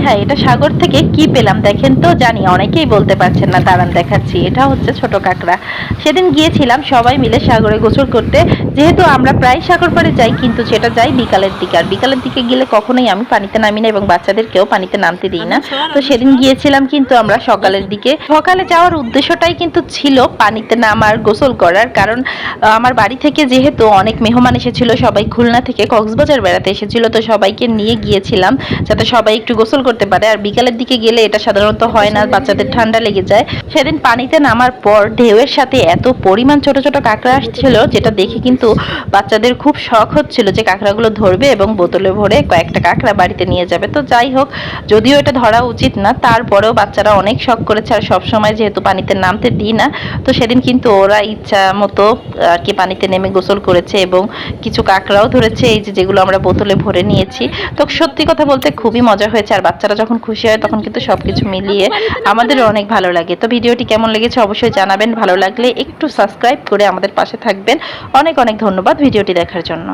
হায় হায়, এটা সাগর থেকে কি পেলাম দেখেন তো। জানি অনেকেই বলতে পারছেন না, দাঁড়ান দেখাচ্ছি। এটা হচ্ছে ছোট কাঁকড়া। সেদিন গিয়েছিলাম সবাই মিলে সাগরে গোসল করতে। যেহেতু আমরা প্রায় সাগর পাড়ে যাই, কিন্তু সেটা যাই বিকালের দিকে। আর বিকালের দিকে গেলে কখনোই আমি পানিতে নামি না এবং বাচ্চাদেরকেও পানিতে নামতে দিই না। তো সেদিন গিয়েছিলাম কিন্তু আমরা সকালের দিকে। সকালে যাওয়ার উদ্দেশ্যটাই কিন্তু ছিল পানিতে নামার, গোসল করার। কারণ আমার বাড়ি থেকে যেহেতু অনেক মেহমান এসেছিল, সবাই খুলনা থেকে কক্সবাজার বেড়াতে এসেছিল, তো সবাইকে নিয়ে গিয়েছিলাম যাতে সবাই একটু গোসল করতে পারে। আর বিকালের দিকে গেলে এটা সাধারণত হয় না, বাচ্চাদের ঠান্ডা লেগে যায়। সেদিন পানিতে নামার পর ঢেউয়ের সাথে এত পরিমাণ ছোট ছোট কাঁকড়া আসছিল, যেটা দেখে কিন্তু বাচ্চাদের খুব শখ হচ্ছিল যে কাঁকড়াগুলো ধরবে এবং বোতলে ভরে কয়েকটা কাঁকড়া বাড়িতে নিয়ে যাবে। তো যাই হোক, যদিও এটা ধরা উচিত না, তারপরেও বাচ্চারা অনেক শখ করেছে। আর সবসময় যেহেতু পানিতে নামতে দিই না, তো সেদিন কিন্তু ওরা ইচ্ছা মতো আর কি পানিতে নেমে গোসল করেছে এবং কিছু কাঁকড়াও ধরেছে, এই যে যেগুলো আমরা বোতলে ভরে নিয়েছি। তো সত্যি কথা বলতে খুবই মজা হয়েছে। আর বাচ্চারা যখন খুশি হয় তখন কিন্তু সবকিছু মিলিয়ে আমাদেরও অনেক ভালো লাগে। তো ভিডিওটি কেমন লেগেছে অবশ্যই জানাবেন। ভালো লাগলে একটু সাবস্ক্রাইব করে আমাদের পাশে থাকবেন। অনেক অনেক ধন্যবাদ ভিডিওটি দেখার জন্য।